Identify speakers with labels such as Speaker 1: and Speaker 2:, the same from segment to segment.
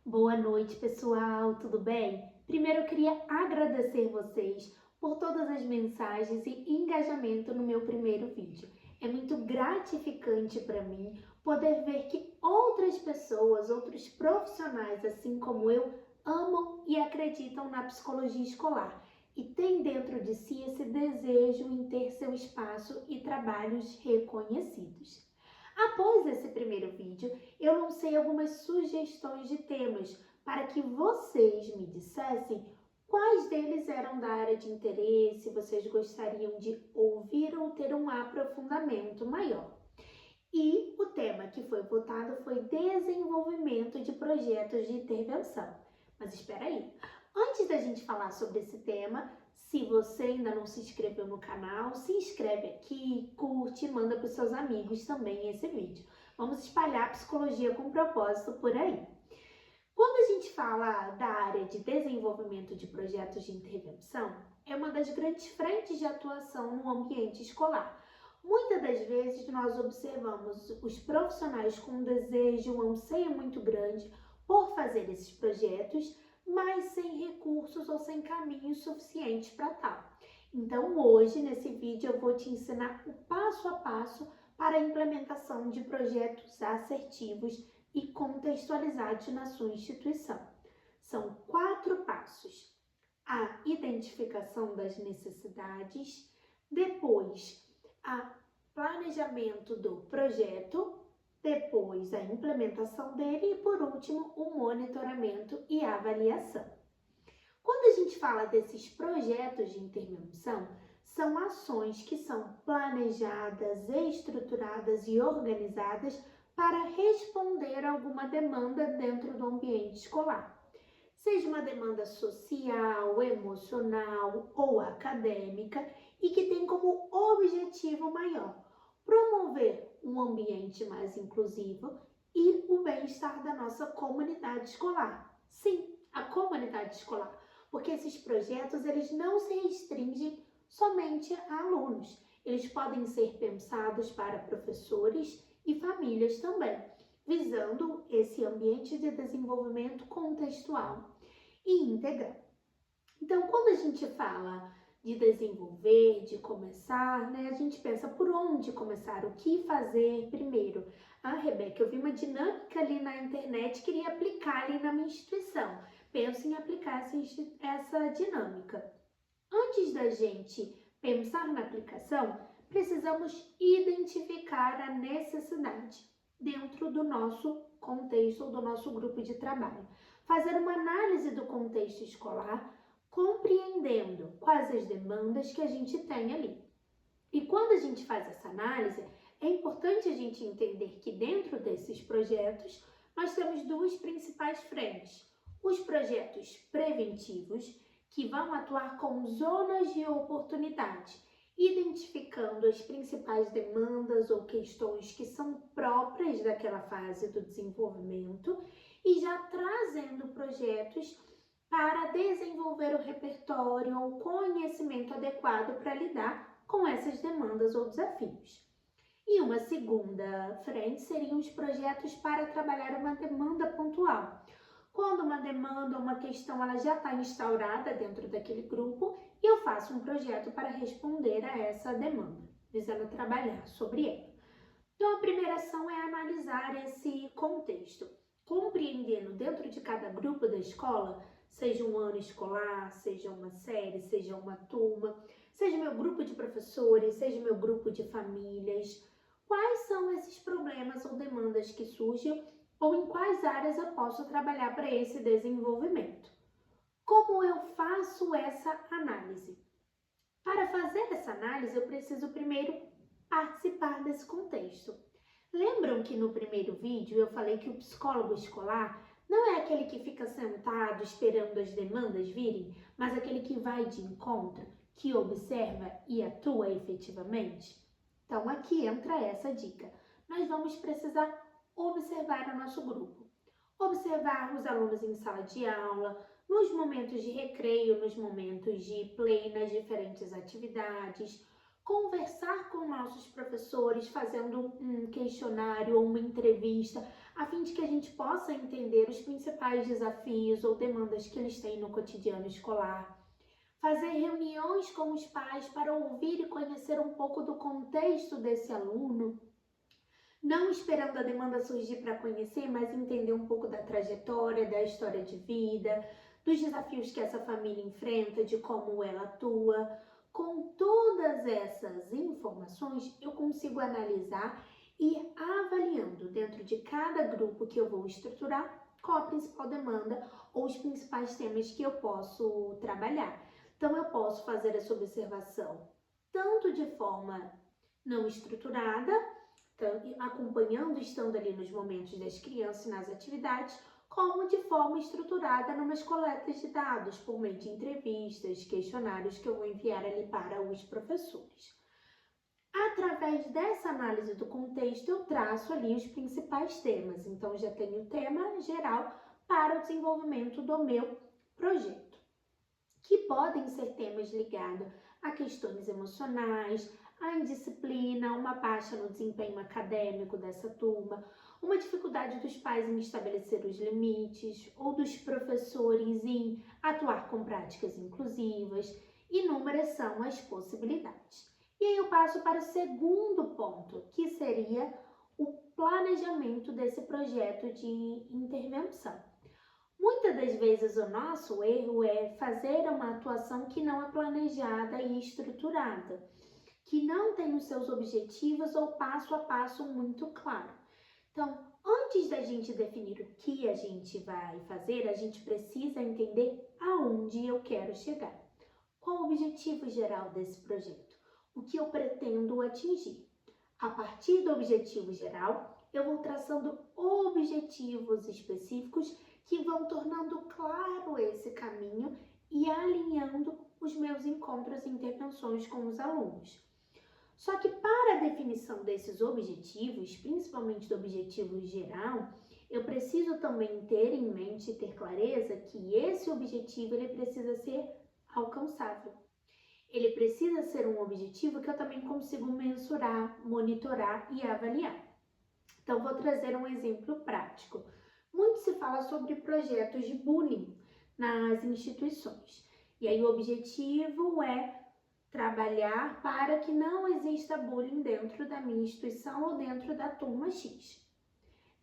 Speaker 1: Boa noite, pessoal, tudo bem? Primeiro eu queria agradecer vocês por todas as mensagens e engajamento no meu primeiro vídeo. É muito gratificante para mim poder ver que outras pessoas, outros profissionais, assim como eu, amam e acreditam na psicologia escolar e têm dentro de si esse desejo em ter seu espaço e trabalhos reconhecidos. Após esse primeiro vídeo, eu lancei algumas sugestões de temas para que vocês me dissessem quais deles eram da área de interesse, vocês gostariam de ouvir ou ter um aprofundamento maior. E o tema que foi votado foi desenvolvimento de projetos de intervenção. Mas espera aí, antes da gente falar sobre esse tema, se você ainda não se inscreveu no canal, se inscreve aqui, curte e manda para os seus amigos também esse vídeo. Vamos espalhar psicologia com propósito por aí. Quando a gente fala da área de desenvolvimento de projetos de intervenção, é uma das grandes frentes de atuação no ambiente escolar. Muitas das vezes nós observamos os profissionais com um desejo, um anseio muito grande por fazer esses projetos, mas sem recursos ou sem caminhos suficientes para tal. Então hoje, nesse vídeo, eu vou te ensinar o passo a passo para a implementação de projetos assertivos e contextualizados na sua instituição. São 4 passos: a identificação das necessidades, depois a planejamento do projeto, depois a implementação dele e, por último, o monitoramento e a avaliação. Quando a gente fala desses projetos de intervenção, são ações que são planejadas, estruturadas e organizadas para responder a alguma demanda dentro do ambiente escolar. Seja uma demanda social, emocional ou acadêmica e que tem como objetivo maior promover um ambiente mais inclusivo e o bem-estar da nossa comunidade escolar. Sim, a comunidade escolar, porque esses projetos eles não se restringem somente a alunos. Eles podem ser pensados para professores e famílias também, visando esse ambiente de desenvolvimento contextual e integral. Então, quando a gente fala de desenvolver, de começar, né, a gente pensa por onde começar, o que fazer primeiro. Ah, Rebeca, eu vi uma dinâmica ali na internet, queria aplicar ali na minha instituição. Penso em aplicar essa dinâmica. Antes da gente pensar na aplicação, precisamos identificar a necessidade dentro do nosso contexto ou do nosso grupo de trabalho. Fazer uma análise do contexto escolar, compreendendo quais as demandas que a gente tem ali. E quando a gente faz essa análise, é importante a gente entender que dentro desses projetos nós temos 2 principais frentes: os projetos preventivos, que vão atuar como zonas de oportunidade, identificando as principais demandas ou questões que são próprias daquela fase do desenvolvimento e já trazendo projetos para desenvolver o repertório ou conhecimento adequado para lidar com essas demandas ou desafios. E uma segunda frente seriam os projetos para trabalhar uma demanda pontual. Quando uma demanda ou uma questão ela já está instaurada dentro daquele grupo e eu faço um projeto para responder a essa demanda, visando trabalhar sobre ela. Então, a primeira ação é analisar esse contexto, compreendendo dentro de cada grupo da escola, seja um ano escolar, seja uma série, seja uma turma, seja meu grupo de professores, seja meu grupo de famílias, quais são esses problemas ou demandas que surgem ou em quais áreas eu posso trabalhar para esse desenvolvimento. Como eu faço essa análise? Para fazer essa análise, eu preciso primeiro participar desse contexto. Lembram que no primeiro vídeo eu falei que o psicólogo escolar não é aquele que fica sentado esperando as demandas virem, mas aquele que vai de encontro, que observa e atua efetivamente? Então aqui entra essa dica. Nós vamos precisar observar o nosso grupo. Observar os alunos em sala de aula, nos momentos de recreio, nos momentos de play, nas diferentes atividades, conversar com nossos professores, fazendo um questionário ou uma entrevista, a fim de que a gente possa entender os principais desafios ou demandas que eles têm no cotidiano escolar. Fazer reuniões com os pais para ouvir e conhecer um pouco do contexto desse aluno, não esperando a demanda surgir para conhecer, mas entender um pouco da trajetória, da história de vida, dos desafios que essa família enfrenta, de como ela atua. Com todas essas informações, eu consigo analisar e ir avaliando dentro de cada grupo que eu vou estruturar qual a principal demanda ou os principais temas que eu posso trabalhar. Então, eu posso fazer essa observação tanto de forma não estruturada, acompanhando, estando ali nos momentos das crianças e nas atividades, como de forma estruturada numas coletas de dados, por meio de entrevistas, questionários que eu vou enviar ali para os professores. Através dessa análise do contexto, eu traço ali os principais temas. Então, já tenho o tema geral para o desenvolvimento do meu projeto, que podem ser temas ligados a questões emocionais, a indisciplina, uma baixa no desempenho acadêmico dessa turma, uma dificuldade dos pais em estabelecer os limites ou dos professores em atuar com práticas inclusivas. Inúmeras são as possibilidades. E aí eu passo para o segundo ponto, que seria o planejamento desse projeto de intervenção. Muitas das vezes o nosso erro é fazer uma atuação que não é planejada e estruturada, que não tem os seus objetivos ou passo a passo muito claro. Então, antes da gente definir o que a gente vai fazer, a gente precisa entender aonde eu quero chegar. Qual o objetivo geral desse projeto? O que eu pretendo atingir? A partir do objetivo geral, eu vou traçando objetivos específicos que vão tornando claro esse caminho e alinhando os meus encontros e intervenções com os alunos. Só que para a definição desses objetivos, principalmente do objetivo geral, eu preciso também ter em mente e ter clareza que esse objetivo ele precisa ser alcançável. Ele precisa ser um objetivo que eu também consigo mensurar, monitorar e avaliar. Então, vou trazer um exemplo prático. Muito se fala sobre projetos de bullying nas instituições. E aí o objetivo é trabalhar para que não exista bullying dentro da minha instituição ou dentro da turma X.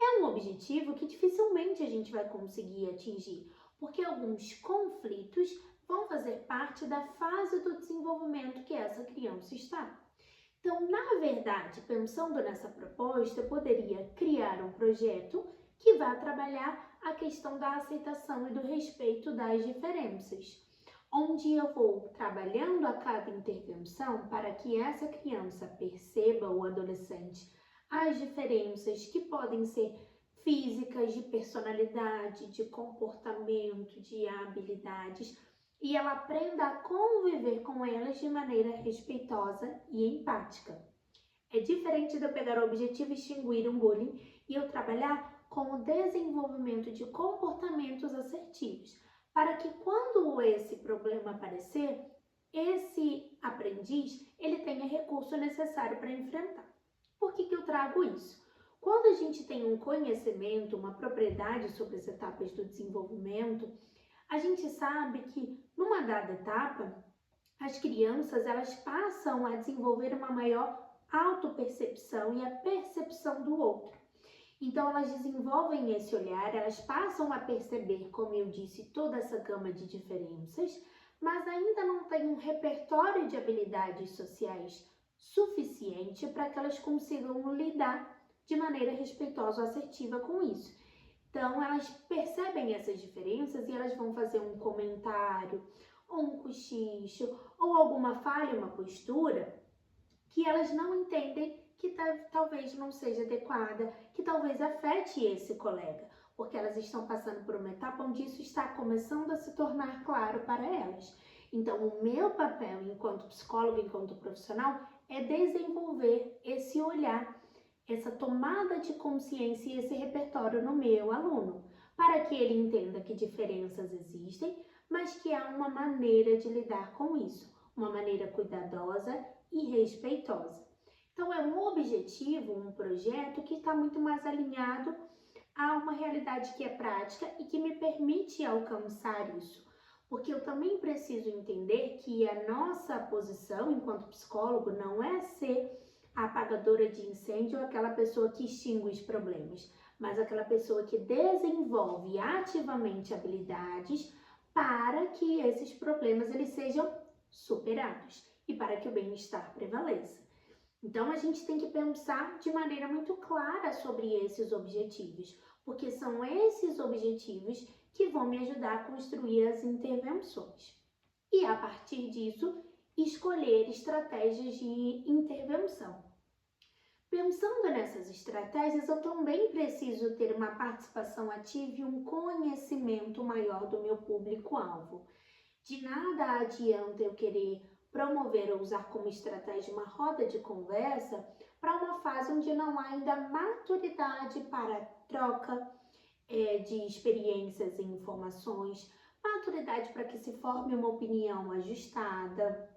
Speaker 1: É um objetivo que dificilmente a gente vai conseguir atingir, porque alguns conflitos vão fazer parte da fase do desenvolvimento que essa criança está. Então, na verdade, pensando nessa proposta, eu poderia criar um projeto que vá trabalhar a questão da aceitação e do respeito das diferenças, onde eu vou trabalhando a cada intervenção para que essa criança perceba, ou adolescente, as diferenças que podem ser físicas, de personalidade, de comportamento, de habilidades, e ela aprenda a conviver com elas de maneira respeitosa e empática. É diferente de eu pegar o objetivo e extinguir um bullying e eu trabalhar com o desenvolvimento de comportamentos assertivos, para que quando esse problema aparecer, esse aprendiz ele tenha recurso necessário para enfrentar. Por que eu trago isso? Quando a gente tem um conhecimento, uma propriedade sobre as etapas do desenvolvimento, a gente sabe que numa dada etapa, as crianças elas passam a desenvolver uma maior autopercepção e a percepção do outro. Então elas desenvolvem esse olhar, elas passam a perceber, como eu disse, toda essa gama de diferenças, mas ainda não têm um repertório de habilidades sociais suficiente para que elas consigam lidar de maneira respeitosa ou assertiva com isso. Então, elas percebem essas diferenças e elas vão fazer um comentário, ou um cochicho, ou alguma falha, uma postura, que elas não entendem que talvez não seja adequada, que talvez afete esse colega, porque elas estão passando por uma etapa onde isso está começando a se tornar claro para elas. Então, o meu papel enquanto psicólogo, enquanto profissional, é desenvolver esse olhar, essa tomada de consciência e esse repertório no meu aluno, para que ele entenda que diferenças existem, mas que há uma maneira de lidar com isso, uma maneira cuidadosa e respeitosa. Então, é um objetivo, um projeto que está muito mais alinhado a uma realidade que é prática e que me permite alcançar isso. Porque eu também preciso entender que a nossa posição enquanto psicólogo não é ser a apagadora de incêndio ou aquela pessoa que extingue os problemas, mas aquela pessoa que desenvolve ativamente habilidades para que esses problemas eles sejam superados e para que o bem-estar prevaleça. Então a gente tem que pensar de maneira muito clara sobre esses objetivos, porque são esses objetivos que vão me ajudar a construir as intervenções. E a partir disso, escolher estratégias de intervenção. Pensando nessas estratégias, eu também preciso ter uma participação ativa e um conhecimento maior do meu público-alvo. De nada adianta eu querer promover ou usar como estratégia uma roda de conversa para uma fase onde não há ainda maturidade para troca de experiências e informações, maturidade para que se forme uma opinião ajustada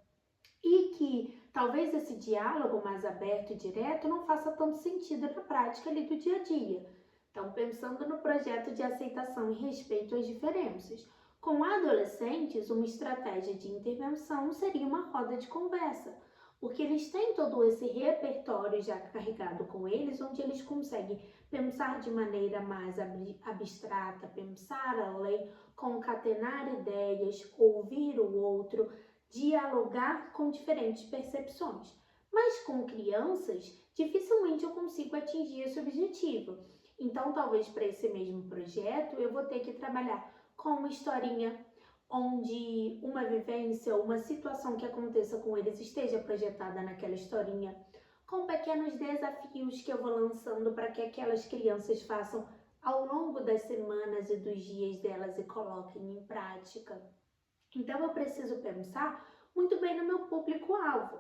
Speaker 1: e que talvez esse diálogo mais aberto e direto não faça tanto sentido na prática ali do dia a dia. Então, pensando no projeto de aceitação e respeito às diferenças. Com adolescentes, uma estratégia de intervenção seria uma roda de conversa, porque eles têm todo esse repertório já carregado com eles, onde eles conseguem pensar de maneira mais abstrata, pensar além, concatenar ideias, ouvir o outro, dialogar com diferentes percepções. Mas com crianças, dificilmente eu consigo atingir esse objetivo. Então, talvez para esse mesmo projeto, eu vou ter que trabalhar com uma historinha onde uma vivência, uma situação que aconteça com eles esteja projetada naquela historinha, com pequenos desafios que eu vou lançando para que aquelas crianças façam ao longo das semanas e dos dias delas e coloquem em prática. Então, eu preciso pensar muito bem no meu público-alvo.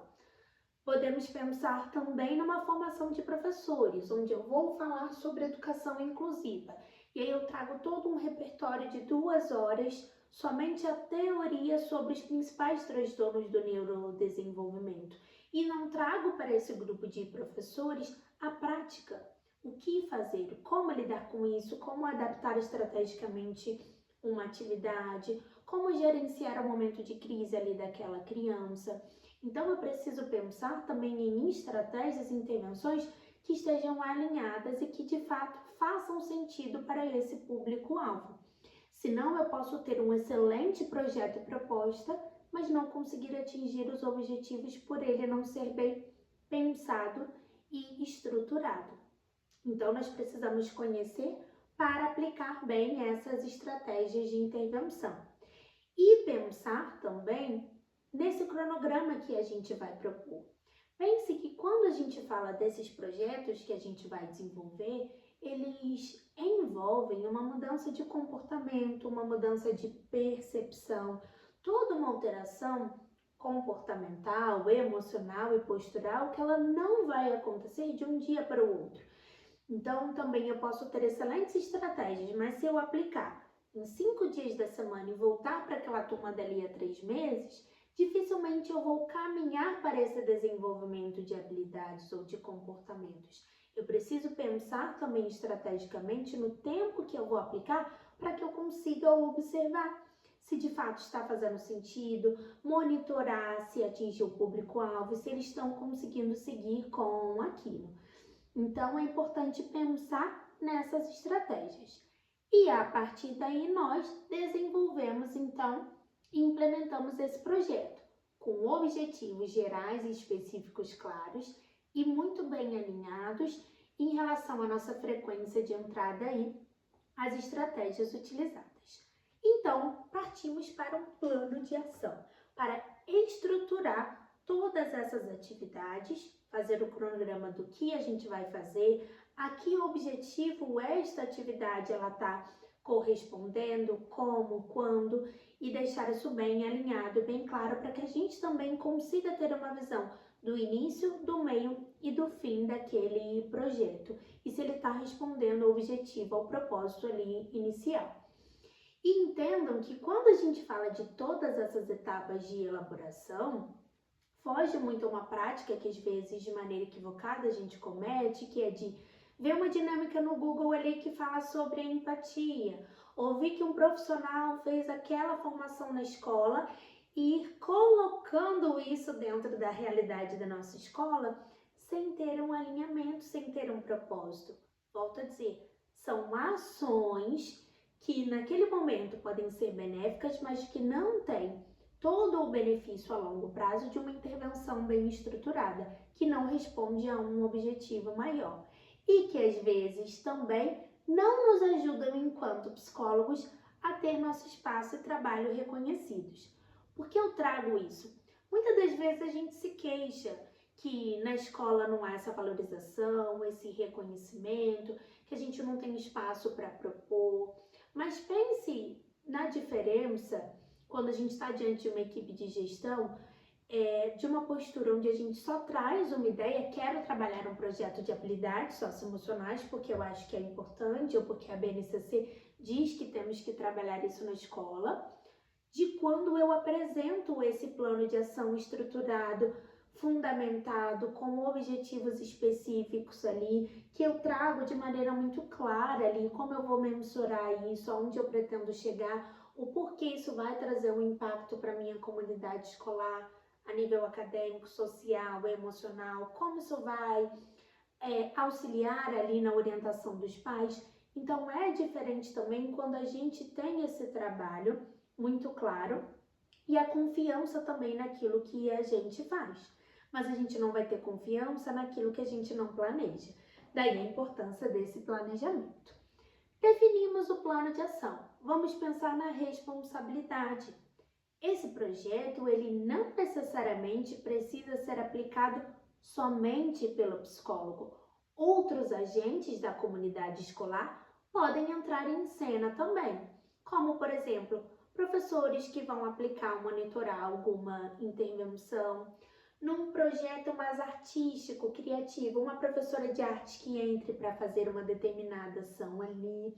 Speaker 1: Podemos pensar também numa formação de professores, onde eu vou falar sobre educação inclusiva. E aí eu trago todo um repertório de 2 horas, somente a teoria sobre os principais transtornos do neurodesenvolvimento. E não trago para esse grupo de professores a prática. O que fazer, como lidar com isso, como adaptar estrategicamente uma atividade, como gerenciar o momento de crise ali daquela criança. Então, eu preciso pensar também em estratégias e intervenções que estejam alinhadas e que, de fato, façam sentido para esse público-alvo. Senão, eu posso ter um excelente projeto e proposta, mas não conseguir atingir os objetivos por ele não ser bem pensado e estruturado. Então, nós precisamos conhecer para aplicar bem essas estratégias de intervenção. E pensar também nesse cronograma que a gente vai propor. Pense que quando a gente fala desses projetos que a gente vai desenvolver, eles envolvem uma mudança de comportamento, uma mudança de percepção, toda uma alteração comportamental, emocional e postural que ela não vai acontecer de um dia para o outro. Então, também eu posso ter excelentes estratégias, mas se eu aplicar em 5 dias da semana e voltar para aquela turma dali a 3 meses, dificilmente eu vou caminhar para esse desenvolvimento de habilidades ou de comportamentos. Eu preciso pensar também estrategicamente no tempo que eu vou aplicar para que eu consiga observar se de fato está fazendo sentido, monitorar se atingiu o público-alvo, se eles estão conseguindo seguir com aquilo. Então, é importante pensar nessas estratégias. E a partir daí, nós desenvolvemos, então, e implementamos esse projeto, com objetivos gerais e específicos claros e muito bem alinhados em relação à nossa frequência de entrada e as estratégias utilizadas. Então, partimos para um plano de ação, para estruturar todas essas atividades, fazer o cronograma do que a gente vai fazer, a que objetivo esta atividade ela está correspondendo, como, quando, e deixar isso bem alinhado, bem claro, para que a gente também consiga ter uma visão do início, do meio e do fim daquele projeto, e se ele está respondendo ao objetivo, ao propósito ali inicial. E entendam que quando a gente fala de todas essas etapas de elaboração, foge muito a uma prática que às vezes de maneira equivocada a gente comete, que é de ver uma dinâmica no Google ali que fala sobre a empatia, ouvir que um profissional fez aquela formação na escola e ir colocando isso dentro da realidade da nossa escola sem ter um alinhamento, sem ter um propósito. Volto a dizer, são ações que naquele momento podem ser benéficas, mas que não têm todo o benefício a longo prazo de uma intervenção bem estruturada, que não responde a um objetivo maior e que às vezes também não nos ajudam enquanto psicólogos a ter nosso espaço e trabalho reconhecidos. Por que eu trago isso? Muitas das vezes a gente se queixa que na escola não há essa valorização, esse reconhecimento, que a gente não tem espaço para propor, mas pense na diferença quando a gente está diante de uma equipe de gestão, de uma postura onde a gente só traz uma ideia, quero trabalhar um projeto de habilidades socioemocionais, porque eu acho que é importante, ou porque a BNCC diz que temos que trabalhar isso na escola, de quando eu apresento esse plano de ação estruturado, fundamentado, com objetivos específicos ali, que eu trago de maneira muito clara ali, como eu vou mensurar isso, aonde eu pretendo chegar, o porquê isso vai trazer um impacto para a minha comunidade escolar, a nível acadêmico, social, emocional, como isso vai auxiliar ali na orientação dos pais. Então é diferente também quando a gente tem esse trabalho muito claro e a confiança também naquilo que a gente faz. Mas a gente não vai ter confiança naquilo que a gente não planeja. Daí a importância desse planejamento. Definimos o plano de ação. Vamos pensar na responsabilidade. Esse projeto, ele não necessariamente precisa ser aplicado somente pelo psicólogo. Outros agentes da comunidade escolar podem entrar em cena também, como, por exemplo, professores que vão aplicar ou monitorar alguma intervenção, num projeto mais artístico, criativo, uma professora de arte que entre para fazer uma determinada ação ali,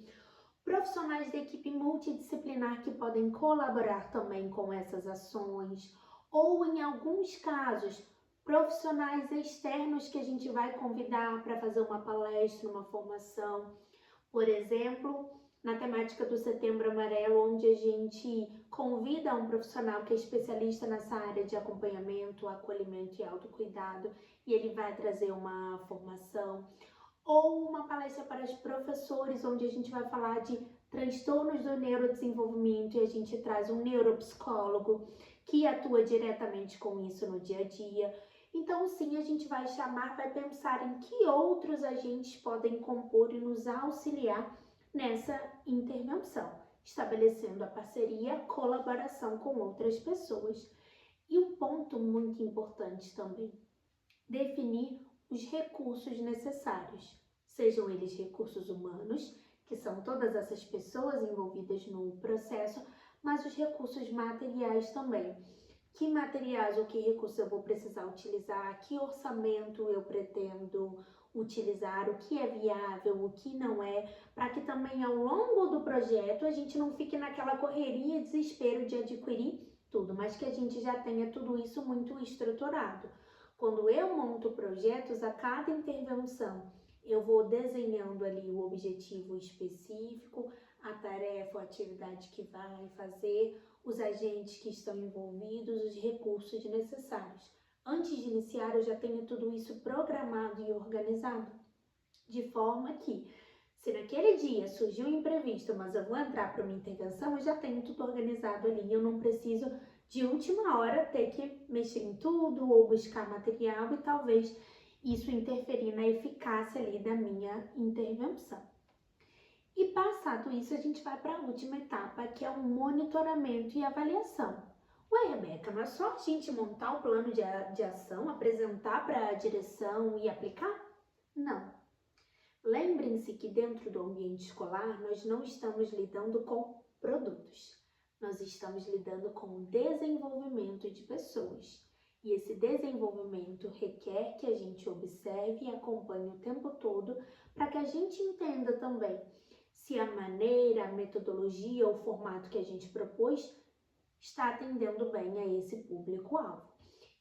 Speaker 1: profissionais da equipe multidisciplinar que podem colaborar também com essas ações, ou em alguns casos, profissionais externos que a gente vai convidar para fazer uma palestra, uma formação. Por exemplo, na temática do Setembro Amarelo, onde a gente convida um profissional que é especialista nessa área de acompanhamento, acolhimento e autocuidado, e ele vai trazer uma formação, ou uma palestra para os professores, onde a gente vai falar de transtornos do neurodesenvolvimento e a gente traz um neuropsicólogo que atua diretamente com isso no dia a dia. Então, sim, a gente vai chamar, vai pensar em que outros agentes podem compor e nos auxiliar nessa intervenção, estabelecendo a parceria, a colaboração com outras pessoas. E um ponto muito importante também, definir os recursos necessários, sejam eles recursos humanos, que são todas essas pessoas envolvidas no processo, mas os recursos materiais também. Que materiais ou que recursos eu vou precisar utilizar, que orçamento eu pretendo utilizar, o que é viável, o que não é, para que também ao longo do projeto a gente não fique naquela correria e desespero de adquirir tudo, mas que a gente já tenha tudo isso muito estruturado. Quando eu monto projetos, a cada intervenção eu vou desenhando ali o objetivo específico, a tarefa, a atividade que vai fazer, os agentes que estão envolvidos, os recursos necessários. Antes de iniciar, eu já tenho tudo isso programado e organizado, de forma que, se naquele dia surgiu um imprevisto, mas eu vou entrar para uma intervenção, eu já tenho tudo organizado ali, eu não preciso de última hora ter que mexer em tudo ou buscar material e talvez isso interferir na eficácia ali da minha intervenção. E passado isso, a gente vai para a última etapa, que é o monitoramento e avaliação. Ué, Rebeca, não é só a gente montar o plano de ação, apresentar para a direção e aplicar? Não. Lembrem-se que dentro do ambiente escolar, nós não estamos lidando com produtos. Nós estamos lidando com o desenvolvimento de pessoas. E esse desenvolvimento requer que a gente observe e acompanhe o tempo todo para que a gente entenda também se a maneira, a metodologia ou o formato que a gente propôs está atendendo bem a esse público-alvo.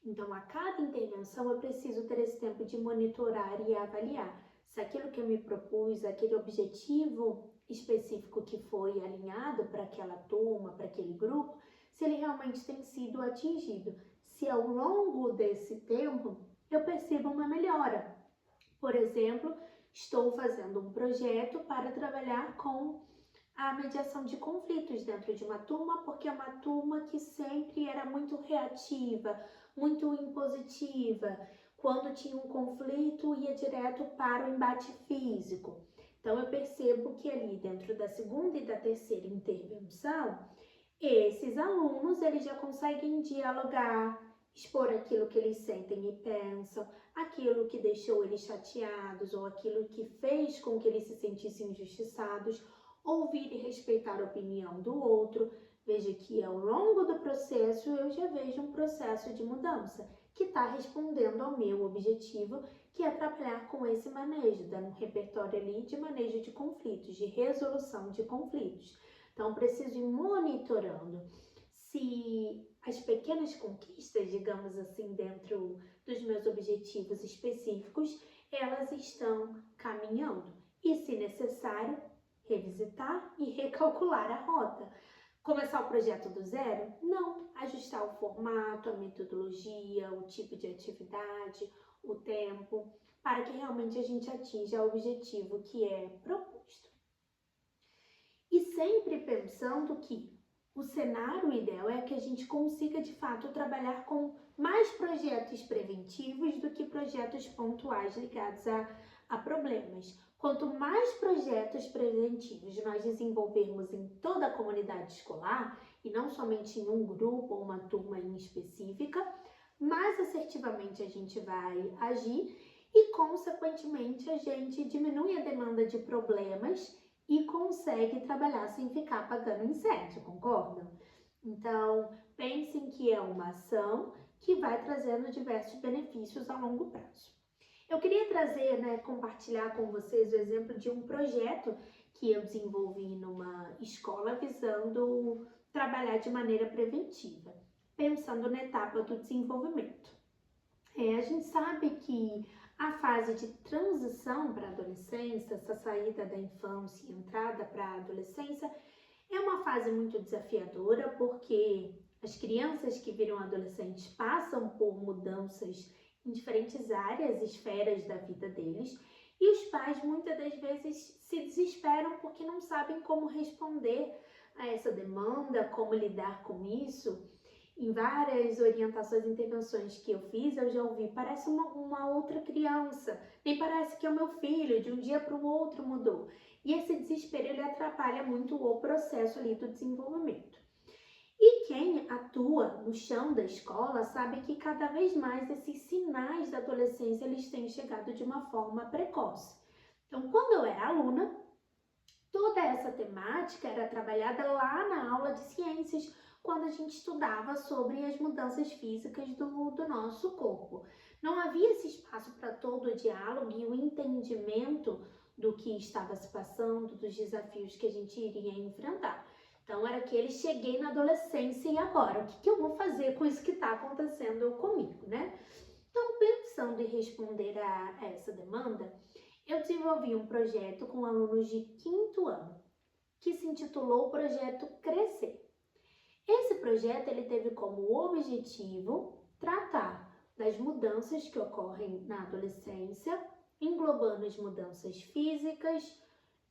Speaker 1: Então, a cada intervenção, eu preciso ter esse tempo de monitorar e avaliar. se aquilo que eu me propus, aquele objetivo específico que foi alinhado para aquela turma, para aquele grupo, se ele realmente tem sido atingido. Se ao longo desse tempo eu percebo uma melhora. Por exemplo, estou fazendo um projeto para trabalhar com a mediação de conflitos dentro de uma turma, porque é uma turma que sempre era muito reativa, muito impositiva. Quando tinha um conflito, ia direto para o embate físico. Então, eu percebo que ali dentro da segunda e da terceira intervenção, esses alunos eles já conseguem dialogar, expor aquilo que eles sentem e pensam, aquilo que deixou eles chateados ou aquilo que fez com que eles se sentissem injustiçados, ouvir e respeitar a opinião do outro. Veja que ao longo do processo eu já vejo um processo de mudança que está respondendo ao meu objetivo, que é trabalhar com esse manejo, dando um repertório ali de manejo de conflitos, de resolução de conflitos. Então, preciso ir monitorando se as pequenas conquistas, digamos assim, dentro dos meus objetivos específicos, elas estão caminhando. E, se necessário, revisitar e recalcular a rota. Começar o projeto do zero? Não. Ajustar o formato, a metodologia, o tipo de atividade, o tempo, para que realmente a gente atinja o objetivo que é proposto. E sempre pensando que o cenário ideal é que a gente consiga, de fato, trabalhar com mais projetos preventivos do que projetos pontuais ligados a problemas. Quanto mais projetos preventivos nós desenvolvermos em toda a comunidade escolar, e não somente em um grupo ou uma turma em específica, mais assertivamente a gente vai agir e, consequentemente, a gente diminui a demanda de problemas e consegue trabalhar sem ficar apagando incêndio, concordam? Então, pensem que é uma ação que vai trazendo diversos benefícios a longo prazo. Eu queria trazer, compartilhar com vocês o exemplo de um projeto que eu desenvolvi numa escola visando trabalhar de maneira preventiva, pensando na etapa do desenvolvimento. A gente sabe que a fase de transição para a adolescência, essa saída da infância e entrada para a adolescência, é uma fase muito desafiadora porque as crianças que viram adolescentes passam por mudanças em diferentes áreas, esferas da vida deles, e os pais muitas das vezes se desesperam porque não sabem como responder a essa demanda, como lidar com isso. Em várias orientações e intervenções que eu fiz, eu já ouvi, parece uma outra criança, nem parece que é o meu filho, de um dia para o outro mudou. E esse desespero, ele atrapalha muito o processo ali do desenvolvimento. E quem atua no chão da escola sabe que cada vez mais esses sinais da adolescência, eles têm chegado de uma forma precoce. Então, quando eu era aluna, toda essa temática era trabalhada lá na aula de ciências, quando a gente estudava sobre as mudanças físicas do nosso corpo. Não havia esse espaço para todo o diálogo e o entendimento do que estava se passando, dos desafios que a gente iria enfrentar. Então, era aquele, cheguei na adolescência e agora? O que eu vou fazer com isso que está acontecendo comigo, né? Então, pensando em responder a essa demanda, eu desenvolvi um projeto com alunos de 5º ano, que se intitulou Projeto Crescer. Esse projeto ele teve como objetivo tratar das mudanças que ocorrem na adolescência, englobando as mudanças físicas,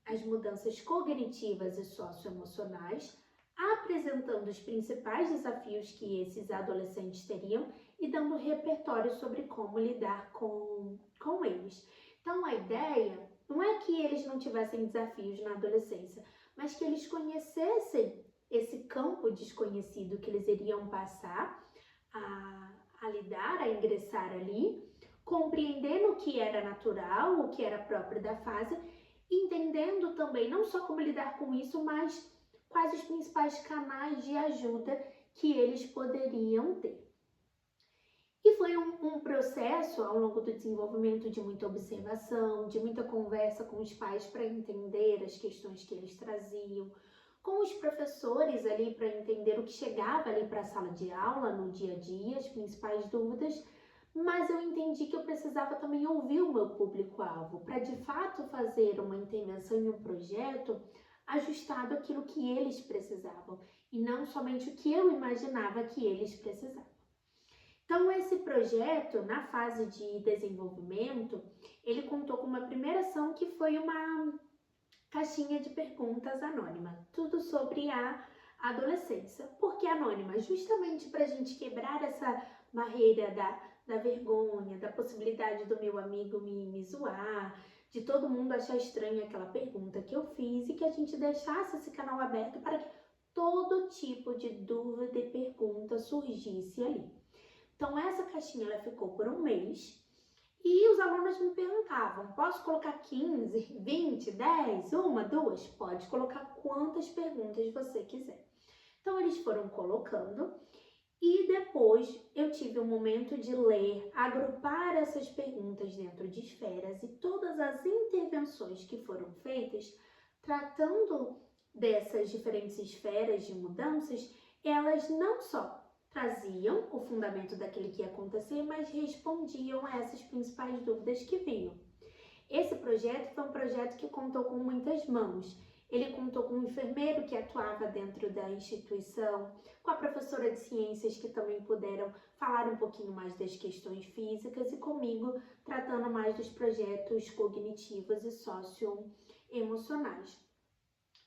Speaker 1: as mudanças cognitivas e socioemocionais, apresentando os principais desafios que esses adolescentes teriam e dando repertório sobre como lidar com eles. Então, a ideia não é que eles não tivessem desafios na adolescência, mas que eles conhecessem esse campo desconhecido que eles iriam passar a lidar, a ingressar ali, compreendendo o que era natural, o que era próprio da fase, entendendo também não só como lidar com isso, mas quais os principais canais de ajuda que eles poderiam ter. E foi um processo ao longo do desenvolvimento de muita observação, de muita conversa com os pais para entender as questões que eles traziam, com os professores ali para entender o que chegava ali para a sala de aula no dia a dia, as principais dúvidas, mas eu entendi que eu precisava também ouvir o meu público-alvo para de fato fazer uma intervenção em um projeto ajustado àquilo que eles precisavam e não somente o que eu imaginava que eles precisavam. Então, esse projeto, na fase de desenvolvimento, ele contou com uma primeira ação que foi uma caixinha de perguntas anônima, tudo sobre a adolescência. Por que anônima? Justamente para a gente quebrar essa barreira da vergonha, da possibilidade do meu amigo me zoar, de todo mundo achar estranha aquela pergunta que eu fiz e que a gente deixasse esse canal aberto para que todo tipo de dúvida e pergunta surgisse ali. Então, essa caixinha ela ficou por um mês e os alunos me perguntavam, posso colocar 15, 20, 10, uma, duas? Pode colocar quantas perguntas você quiser. Então, eles foram colocando e depois eu tive um momento de ler, agrupar essas perguntas dentro de esferas e todas as intervenções que foram feitas, tratando dessas diferentes esferas de mudanças, elas não só traziam o fundamento daquilo que ia acontecer, mas respondiam a essas principais dúvidas que vinham. Esse projeto foi um projeto que contou com muitas mãos. Ele contou com um enfermeiro que atuava dentro da instituição, com a professora de ciências que também puderam falar um pouquinho mais das questões físicas e comigo tratando mais dos projetos cognitivos e socioemocionais.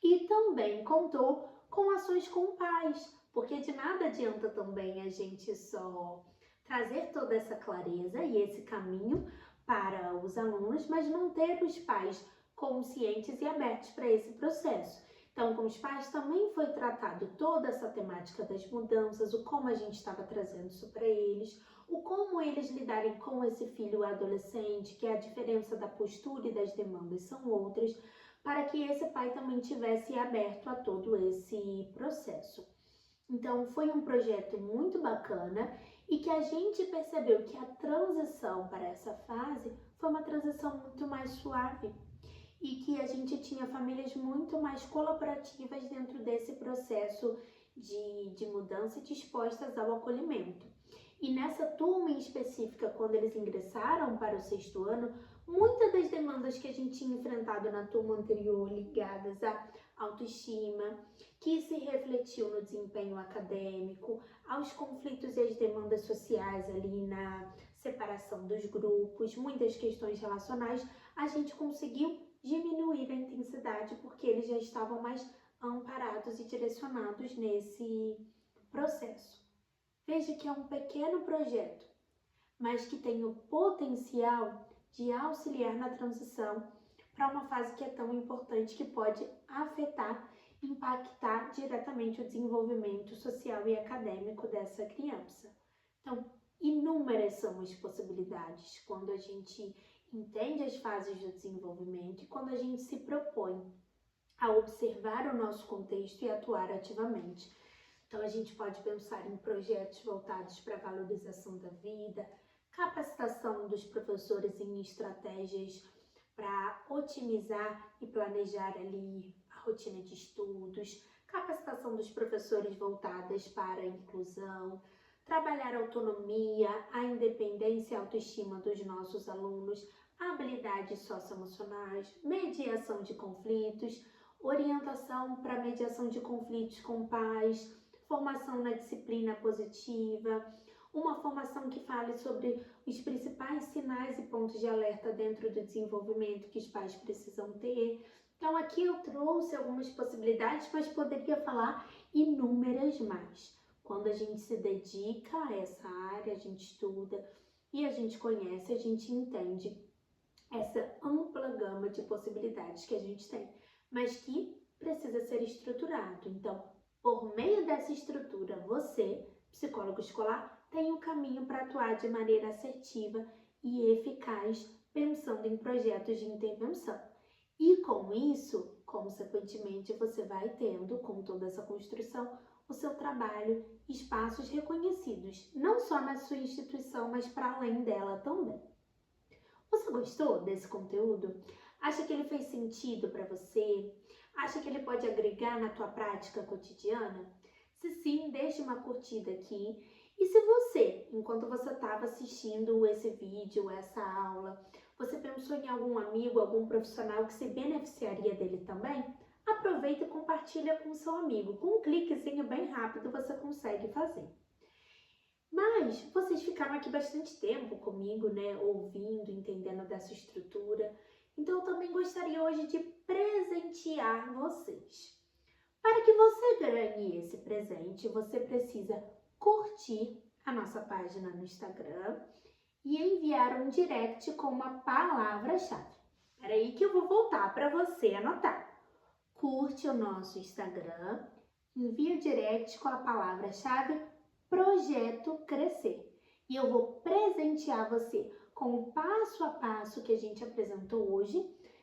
Speaker 1: E também contou com ações com pais, porque de nada adianta também a gente só trazer toda essa clareza e esse caminho para os alunos, mas não ter os pais conscientes e abertos para esse processo. Então, com os pais também foi tratado toda essa temática das mudanças, o como a gente estava trazendo isso para eles, o como eles lidarem com esse filho adolescente, que a diferença da postura e das demandas são outras, para que esse pai também tivesse aberto a todo esse processo. Então, foi um projeto muito bacana e que a gente percebeu que a transição para essa fase foi uma transição muito mais suave e que a gente tinha famílias muito mais colaborativas dentro desse processo de mudança e dispostas ao acolhimento. E nessa turma em específica, quando eles ingressaram para o 6º ano, muitas das demandas que a gente tinha enfrentado na turma anterior ligadas à autoestima, que se refletiu no desempenho acadêmico, aos conflitos e às demandas sociais ali na separação dos grupos, muitas questões relacionais, a gente conseguiu diminuir a intensidade porque eles já estavam mais amparados e direcionados nesse processo. Veja que é um pequeno projeto, mas que tem o potencial de auxiliar na transição para uma fase que é tão importante, que pode afetar, impactar diretamente o desenvolvimento social e acadêmico dessa criança. Então, inúmeras são as possibilidades quando a gente entende as fases do desenvolvimento e quando a gente se propõe a observar o nosso contexto e atuar ativamente. Então, a gente pode pensar em projetos voltados para a valorização da vida, capacitação dos professores em estratégias para otimizar e planejar ali a rotina de estudos, capacitação dos professores voltadas para a inclusão, trabalhar a autonomia, a independência e a autoestima dos nossos alunos, habilidades socioemocionais, mediação de conflitos, orientação para mediação de conflitos com pais, formação na disciplina positiva, uma formação que fale sobre os principais sinais e pontos de alerta dentro do desenvolvimento que os pais precisam ter. Então, aqui eu trouxe algumas possibilidades, mas poderia falar inúmeras mais. Quando a gente se dedica a essa área, a gente estuda e a gente conhece, a gente entende essa ampla gama de possibilidades que a gente tem, mas que precisa ser estruturado. Então, por meio dessa estrutura, você, psicólogo escolar, tem um caminho para atuar de maneira assertiva e eficaz, pensando em projetos de intervenção. E com isso, consequentemente, você vai tendo, com toda essa construção, o seu trabalho, espaços reconhecidos, não só na sua instituição, mas para além dela também. Você gostou desse conteúdo? Acha que ele fez sentido para você? Acha que ele pode agregar na tua prática cotidiana? Se sim, deixe uma curtida aqui E se você, enquanto você estava assistindo esse vídeo, essa aula, você pensou em algum amigo, algum profissional que se beneficiaria dele também? Aproveita e compartilha com o seu amigo. Com um cliquezinho bem rápido você consegue fazer. Mas vocês ficaram aqui bastante tempo comigo, né? Ouvindo, entendendo dessa estrutura. Então eu também gostaria hoje de presentear vocês. Para que você ganhe esse presente, você precisa curtir a nossa página no Instagram e enviar um direct com uma palavra-chave. Espera aí que eu vou voltar para você anotar. Curte o nosso Instagram, envia o direct com a palavra-chave Projeto Crescer. E eu vou presentear você com o passo a passo que a gente apresentou hoje,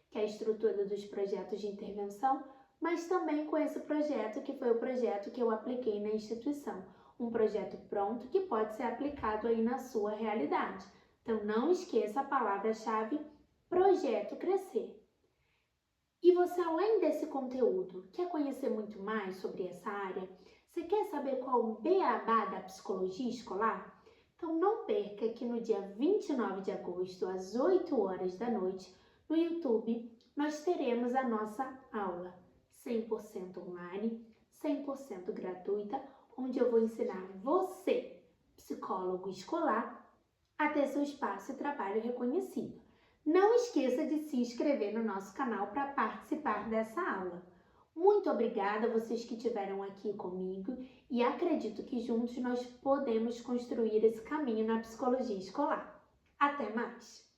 Speaker 1: que é a estrutura dos projetos de intervenção, mas também com esse projeto que foi o projeto que eu apliquei na instituição. Um projeto pronto que pode ser aplicado aí na sua realidade. Então não esqueça a palavra-chave Projeto Crescer. E você, além desse conteúdo, quer conhecer muito mais sobre essa área? Você quer saber qual o beabá da psicologia escolar? Então não perca que no dia 29 de agosto, às 8 horas da noite, no YouTube, nós teremos a nossa aula 100% online, 100% gratuita, onde eu vou ensinar você, psicólogo escolar, a ter seu espaço e trabalho reconhecido. Não esqueça de se inscrever no nosso canal para participar dessa aula. Muito obrigada a vocês que estiveram aqui comigo e acredito que juntos nós podemos construir esse caminho na psicologia escolar. Até mais!